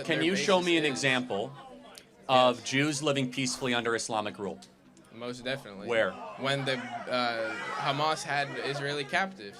Can you show me an example of Jews living peacefully under Islamic rule? Most definitely. Where? When the Hamas had Israeli captives.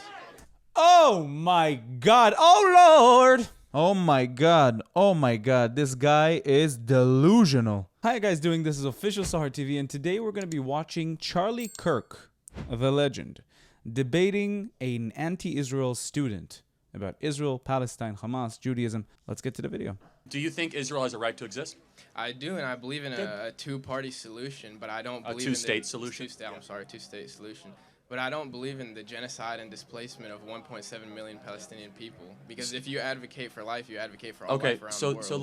Oh my God. Oh Lord. Oh my God. Oh my God. This guy is delusional. Hi guys, this is Official Sahar TV, and today we're going to be watching Charlie Kirk, the legend, debating an anti-Israel student about Israel, Palestine, Hamas, Judaism. Let's get to the video. Do you think Israel has a right to exist? I do, and I believe in a two-party solution, but I don't believe in two-state solution? Two-state solution. But I don't believe in the genocide and displacement of 1.7 million Palestinian people. Because if you advocate for life, you advocate for all life around the world. So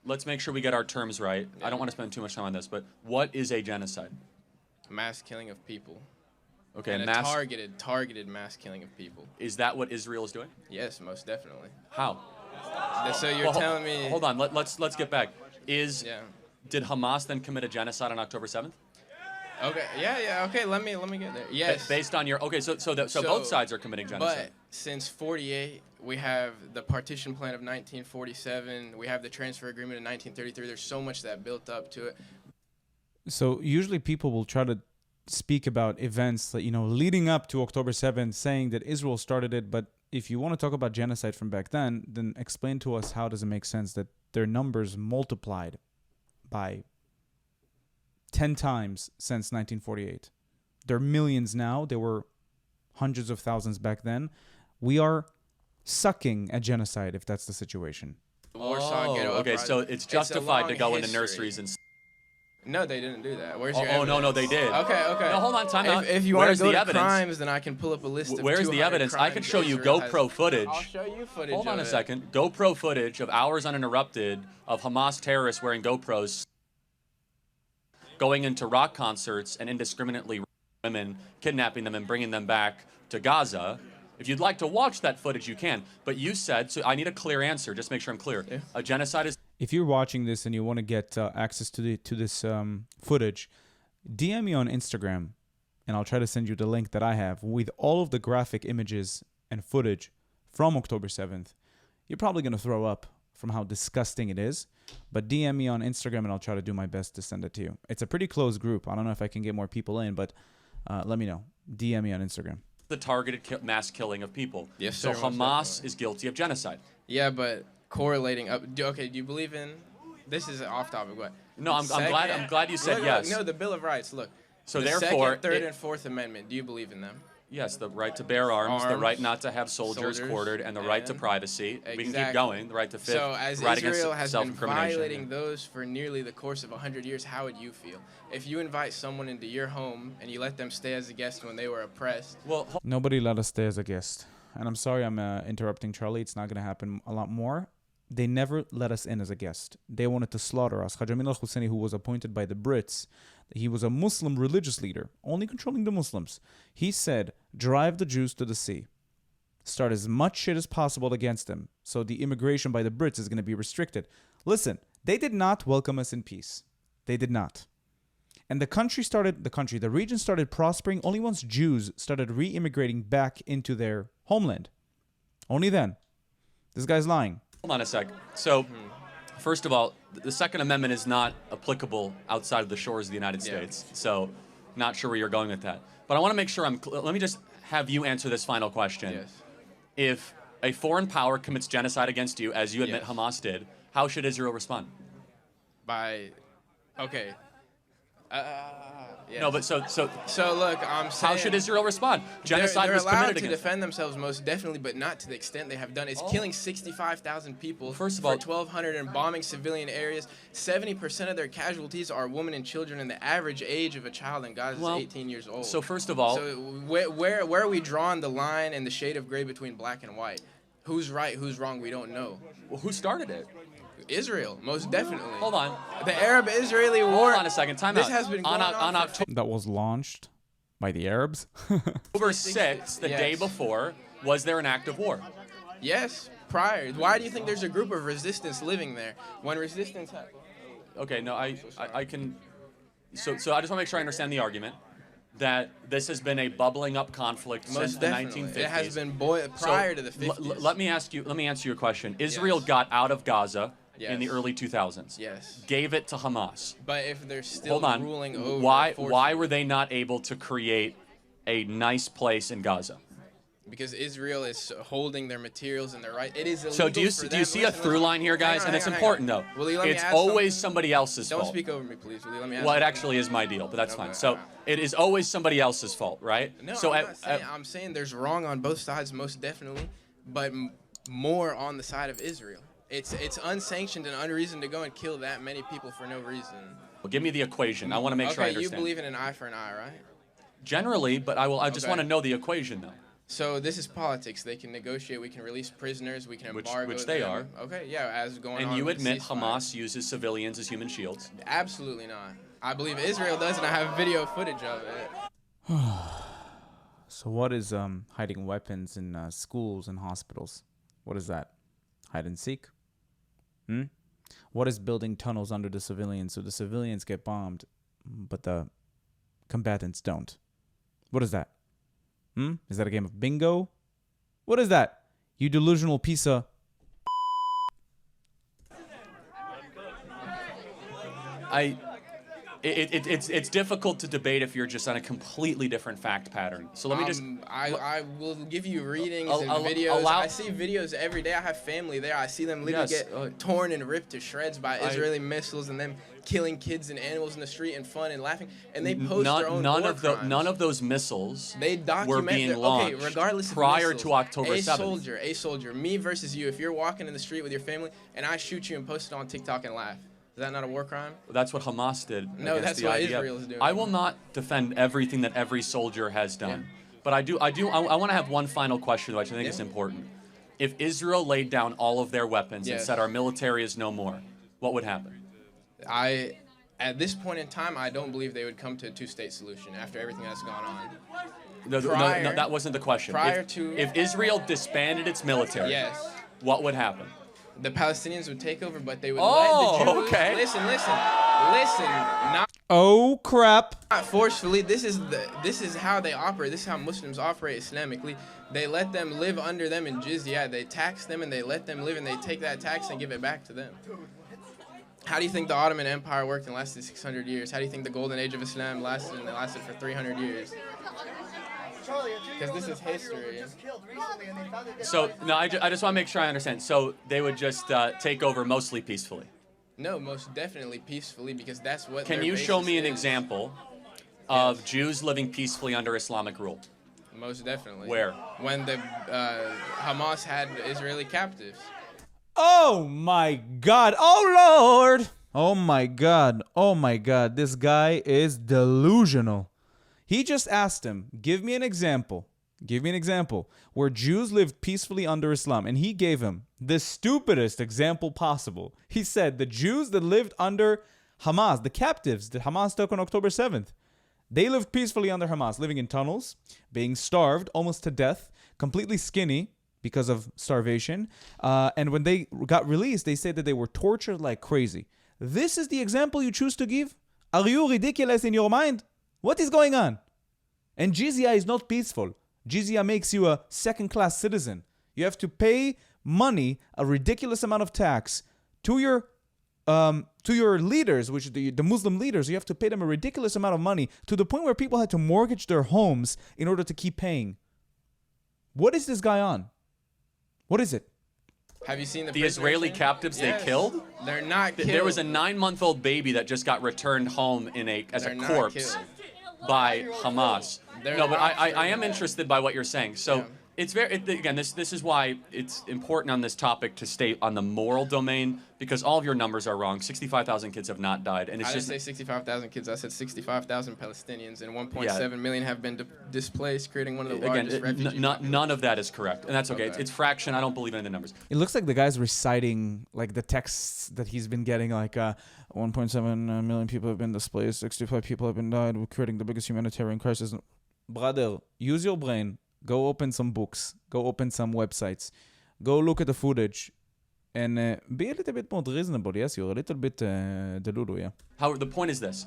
let's make sure we get our terms right. Yeah. I don't want to spend too much time on this, but what is a genocide? Mass killing of people. Okay, and a targeted mass killing of people. Is that what Israel is doing? Yes, most definitely. How? So you're telling me... Hold on, let's get back. Did Hamas then commit a genocide on October 7th? Okay, yeah, okay, let me get there. Yes. Based on your... Okay, so both sides are committing genocide. But since 48, we have the partition plan of 1947, we have the transfer agreement in 1933, there's so much that built up to it. So usually people will try to speak about events that, leading up to October 7th, saying that Israel started it, but if you want to talk about genocide from back then explain to us how does it make sense that their numbers multiplied by 10 times since 1948. They're millions now. There were hundreds of thousands back then. We are sucking at genocide if that's the situation. Okay, so it's justified to go into nurseries and... No, they didn't do that. Where's your evidence? No, they did. Okay. No, hold on, time out. If you want to go to crimes, then I can pull up a list of Where's the evidence? I can show you GoPro footage. I'll show you footage. Hold on a second. GoPro footage of hours uninterrupted of Hamas terrorists wearing GoPros going into rock concerts and indiscriminately women, kidnapping them and bringing them back to Gaza. If you'd like to watch that footage, you can. But you said, so I need a clear answer. Just make sure I'm clear. Yeah. A genocide is... If you're watching this and you want to get access to this footage, DM me on Instagram, and I'll try to send you the link that I have with all of the graphic images and footage from October 7th. You're probably going to throw up from how disgusting it is, but DM me on Instagram, and I'll try to do my best to send it to you. It's a pretty close group. I don't know if I can get more people in, but let me know. DM me on Instagram. The targeted mass killing of people. Yes, sir. So Hamas is guilty of genocide. Yeah, but... correlating up. Do you believe in? This is off topic, but no, I'm glad you said yes. No, the Bill of Rights. Look. So the therefore, Second, Third, and Fourth Amendment. Do you believe in them? Yes, the right to bear arms, the right not to have soldiers quartered, and the right to privacy. Exactly. We can keep going. The right to fifth. So as right Israel has been violating those for nearly the course of 100 years, how would you feel if you invite someone into your home and you let them stay as a guest when they were oppressed? Well, nobody let us stay as a guest, and I'm sorry I'm interrupting Charlie. It's not going to happen a lot more. They never let us in as a guest. They wanted to slaughter us. Hajj Amin al-Husseini, who was appointed by the Brits, he was a Muslim religious leader, only controlling the Muslims. He said, drive the Jews to the sea. Start as much shit as possible against them, so the immigration by the Brits is going to be restricted. Listen, they did not welcome us in peace. They did not. And the region started prospering only once Jews started re-immigrating back into their homeland. Only then. This guy's lying. Hold on a sec. So, first of all, the Second Amendment is not applicable outside of the shores of the United States. So, not sure where you're going with that. But I want to make sure let me just have you answer this final question. Yes. If a foreign power commits genocide against you, as you admit Hamas did, how should Israel respond? Okay. Yes. No, but so look, I'm saying... How should Israel respond? Genocide was committed against them. They're allowed to defend themselves, most definitely, but not to the extent they have done. It's killing 65,000 people for 1,200 and bombing civilian areas. 70% of their casualties are women and children, and the average age of a child in Gaza is 18 years old. So first of all... So where are we drawing the line and the shade of gray between black and white? Who's right, who's wrong, we don't know. Well, who started it? Israel, most definitely. Hold on. The Arab-Israeli war. Hold on a second. Time out. This has been going on October. That was launched by the Arabs. October 6th, the day before, was there an act of war? Yes, prior. Why do you think there's a group of resistance living there? When resistance happened. Okay, no, I can... So I just want to make sure I understand the argument. That this has been a bubbling up conflict since the 1950s. It has been prior to the 50s. Let me answer your question. Israel got out of Gaza in the early 2000s. Yes. Gave it to Hamas. But if they're still Hold on. ruling over... Why were they not able to create a nice place in Gaza? Because Israel is holding their materials and their right. It is illegal. So do you see a through line here, guys? And it's important though. It's always somebody else's fault. Don't speak over me, please. Will you let me ask well, it actually is my deal, but that's fine. So it is always somebody else's fault, right? No, so I'm saying there's wrong on both sides, most definitely, but more on the side of Israel. It's unsanctioned and unreasoned to go and kill that many people for no reason. Well, give me the equation. I want to make sure I understand. You believe in an eye for an eye, right? Generally, but I just want to know the equation though. So this is politics. They can negotiate. We can release prisoners. We can embargo which they are. Okay, yeah, as going on. And you admit Hamas uses civilians as human shields? Absolutely not. I believe Israel does, and I have video footage of it. So what is hiding weapons in schools and hospitals? What is that? Hide and seek? What is building tunnels under the civilians so the civilians get bombed, but the combatants don't? What is that? Is that a game of bingo? What is that? You delusional piece of... It's difficult to debate if you're just on a completely different fact pattern. So let me just... I will give you readings and videos. I see videos every day. I have family there. I see them literally get torn and ripped to shreds by Israeli missiles and them killing kids and animals in the street and fun and laughing. And they post their own war crimes. None of those missiles were being launched regardless prior of to October 7th. A soldier, me versus you. If you're walking in the street with your family and I shoot you and post it on TikTok and laugh, is that not a war crime? That's what Hamas did. No, that's what Israel is doing. I will not defend everything that every soldier has done. But I want to have one final question, which I think is important. If Israel laid down all of their weapons and said our military is no more, what would happen? At this point in time, I don't believe they would come to a two-state solution after everything that's gone on. No, that wasn't the question. If Israel disbanded its military, what would happen? The Palestinians would take over, but they would let the Jews... Okay. Listen. Oh, crap. Not forcefully. This is how they operate. This is how Muslims operate Islamically. They let them live under them in jizya. They tax them and they let them live and they take that tax and give it back to them. How do you think the Ottoman Empire worked and lasted 600 years? How do you think the Golden Age of Islam lasted and it lasted for 300 years? Because this is history. So, no, I just want to make sure I understand. So they would just take over mostly peacefully? No, most definitely peacefully, because that's what Can you show me an example of Jews living peacefully under Islamic rule? Most definitely. Where? When the Hamas had Israeli captives. Oh, my God. Oh, Lord. Oh, my God. Oh, my God. This guy is delusional. He just asked him, give me an example where Jews lived peacefully under Islam. And he gave him the stupidest example possible. He said the Jews that lived under Hamas, the captives that Hamas took on October 7th, they lived peacefully under Hamas, living in tunnels, being starved almost to death, completely skinny because of starvation. And when they got released, they said that they were tortured like crazy. This is the example you choose to give? Are you ridiculous in your mind? What is going on? And jizya is not peaceful. Jizya makes you a second-class citizen. You have to pay money, a ridiculous amount of tax, to your leaders, which the Muslim leaders. You have to pay them a ridiculous amount of money to the point where people had to mortgage their homes in order to keep paying. What is this guy on? What is it? Have you seen the Israeli captives they killed? They're not killed. There was a 9-month-old baby that just got returned home as a corpse by Hamas. No, but I am interested by what you're saying. So it's again, this is why it's important on this topic to stay on the moral domain, because all of your numbers are wrong. 65,000 kids have not died, and it's I didn't say 65,000 kids. I said 65,000 Palestinians, and 1.7 million have been displaced, creating one of the largest refugee none of that is correct, and that's okay. It's fraction. I don't believe in the numbers. It looks like the guy's reciting like the texts that he's been getting, like 1.7 million people have been displaced, 65 people have been died. We're creating the biggest humanitarian crisis. Brother, use your brain. Go open some books. Go open some websites. Go look at the footage. And be a little bit more reasonable. Yes, you're a little bit delulu, yeah. However, the point is this.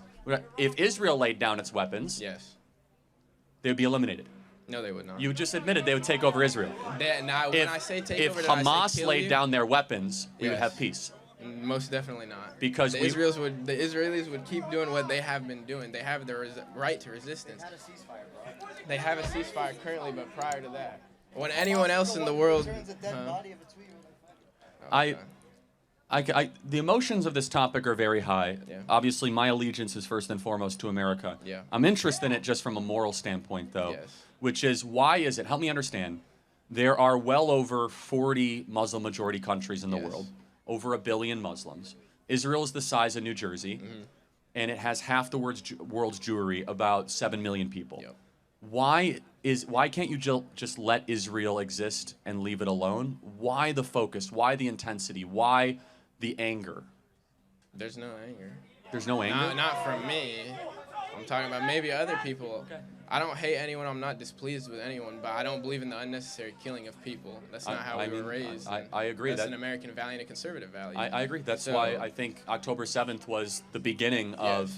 If Israel laid down its weapons, they would be eliminated. No, they would not. You just admitted they would take over Israel. When I say take over, if Hamas laid down their weapons, we would have peace. Most definitely not. Because the Israelis would keep doing what they have been doing. They have the right to resistance. They have a ceasefire currently, but prior to that, when anyone else in the world, the emotions of this topic are very high. Yeah. Obviously, my allegiance is first and foremost to America. Yeah. I'm interested in it just from a moral standpoint, though, which is, why is it? Help me understand. There are well over 40 Muslim majority countries in the world, over 1 billion Muslims. Israel is the size of New Jersey, and it has half the world's Jewry, about 7 million people. Yep. Why can't you just let Israel exist and leave it alone? Why the focus? Why the intensity? Why the anger? There's no anger. There's no anger? Not from me. I'm talking about maybe other people. Okay. I don't hate anyone. I'm not displeased with anyone, but I don't believe in the unnecessary killing of people. That's not how we were raised. I agree. That's an American value and a conservative value. I agree. That's why I think October 7th was the beginning of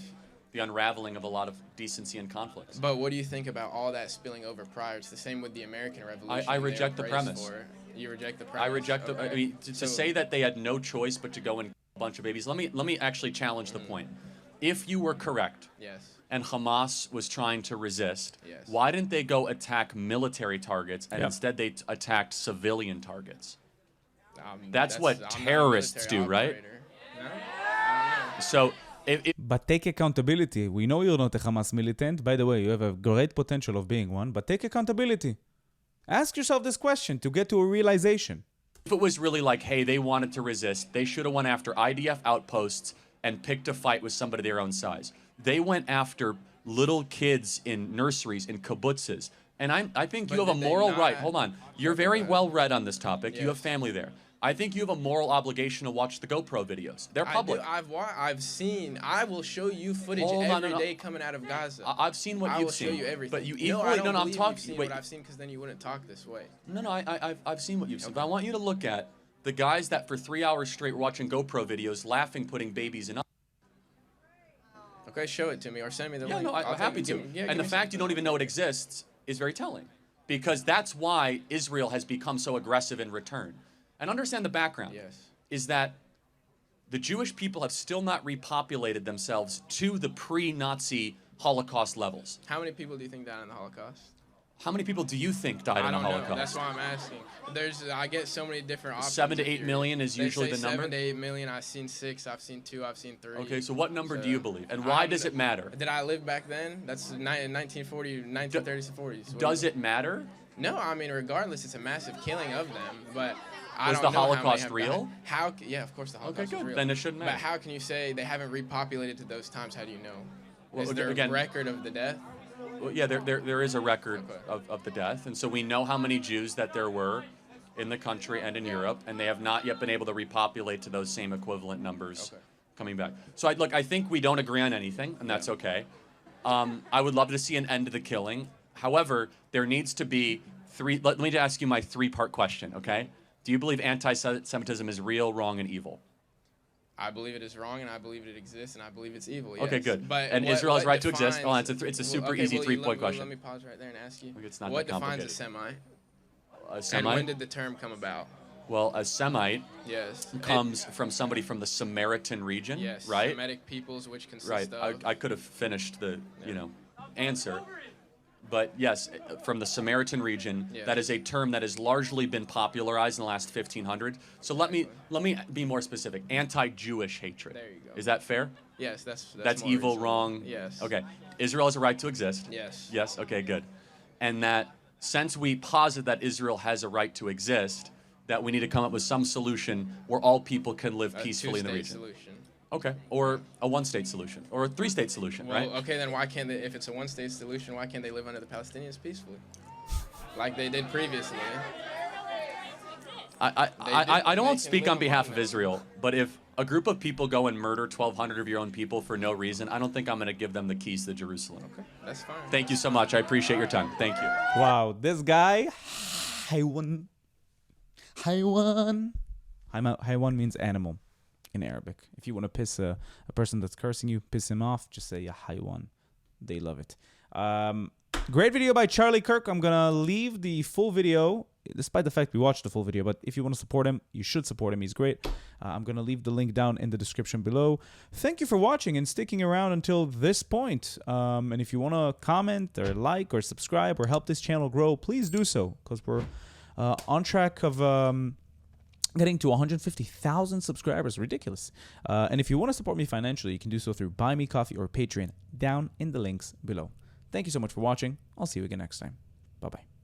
the unraveling of a lot of decency and conflicts. But what do you think about all that spilling over prior? It's the same with the American Revolution. I reject the premise. You reject the premise? I reject the. I mean, to say that they had no choice but to go and kill a bunch of babies. Let me actually challenge the point. If you were correct, and Hamas was trying to resist, why didn't they go attack military targets and instead they attacked civilian targets? That's what terrorists do, right? No? I don't know. So. But take accountability. We know you're not a Hamas militant. By the way, you have a great potential of being one, but take accountability. Ask yourself this question to get to a realization. If it was really like, hey, they wanted to resist, they should have went after IDF outposts and picked a fight with somebody their own size. They went after little kids in nurseries, in kibbutzes. And I think you have a moral right. Hold on. You're very well read on this topic. You have family there. I think you have a moral obligation to watch the GoPro videos. They're public. I've seen. I will show you footage every day coming out of Gaza. I've seen what you've seen. I will show you everything. But you equally I'm talking. Seen what I've seen, because then you wouldn't talk this way. No, I've seen what you've seen. But I want you to look at the guys that for 3 hours straight were watching GoPro videos, laughing, putting babies in. Okay, show it to me or send me the link. Yeah, no, I'm happy to. And the fact you don't even know it exists is very telling, because that's why Israel has become so aggressive in return. And understand the background is that the Jewish people have still not repopulated themselves to the pre-Nazi Holocaust levels. How many people do you think died in the Holocaust? How many people do you think died in the Holocaust? Know. That's why I'm asking. I get so many different options. 7 to 8 million is usually the number? 7 to 8 million. I've seen 6, I've seen 2, I've seen 3. Okay, so what number do you believe? And why does it matter? Did I live back then? That's in 1940, 1930s and 40s. Does it matter? No, I mean, regardless, it's a massive killing of them, but was the Holocaust real? Yeah, of course the Holocaust was real. Then it shouldn't matter. But how can you say they haven't repopulated to those times? How do you know? Well, is there a record of the death? Well, yeah, there is a record of the death, and so we know how many Jews that there were in the country and in Europe, and they have not yet been able to repopulate to those same equivalent numbers coming back. So I think we don't agree on anything, and that's okay. I would love to see an end to the killing. However, there needs to be let me ask you my 3-part question, okay? Do you believe anti-Semitism is real, wrong, and evil? I believe it is wrong, and I believe it exists, and I believe it's evil. Okay, good. But and Israel has right to exist. Oh, it's a super easy 3-point question. Let me pause right there and ask you. It's not what that complicated. Defines a Semite? A Semite? And when did the term come about? Well, a Semite comes from somebody from the Samaritan region, right? Semitic peoples, which consist of... I could have finished the answer. But yes, from the Samaritan region, that is a term that has largely been popularized in the last 1500. So let me be more specific. Anti-Jewish hatred. There you go. Is that fair? Yes, that's evil, reasonable. wrong. Yes. Okay. Israel has a right to exist. Yes. Yes. Okay. Good. And that since we posit that Israel has a right to exist, that we need to come up with some solution where all people can live peacefully in the region. Solution. Okay, or a 1-state solution, or a 3-state solution, right? Okay, then why can't they, if it's a 1-state solution, why can't they live under the Palestinians peacefully? Like they did previously. I don't speak on behalf of Israel, but if a group of people go and murder 1,200 of your own people for no reason, I don't think I'm going to give them the keys to Jerusalem. Okay, that's fine. Thank you so much. I appreciate your time. Thank you. Wow, this guy, Haywan. Haywan means animal in Arabic. If you want to piss a person that's cursing you, piss him off, just say ya haywan. They love it. Great video by Charlie Kirk. I'm going to leave the full video despite the fact we watched the full video. But if you want to support him, you should support him. He's great. I'm going to leave the link down in the description below. Thank you for watching and sticking around until this point. And if you want to comment or like or subscribe or help this channel grow, please do so, because we're on track of getting to 150,000 subscribers. Ridiculous. And if you want to support me financially, you can do so through Buy Me Coffee or Patreon down in the links below. Thank you so much for watching. I'll see you again next time. Bye-bye.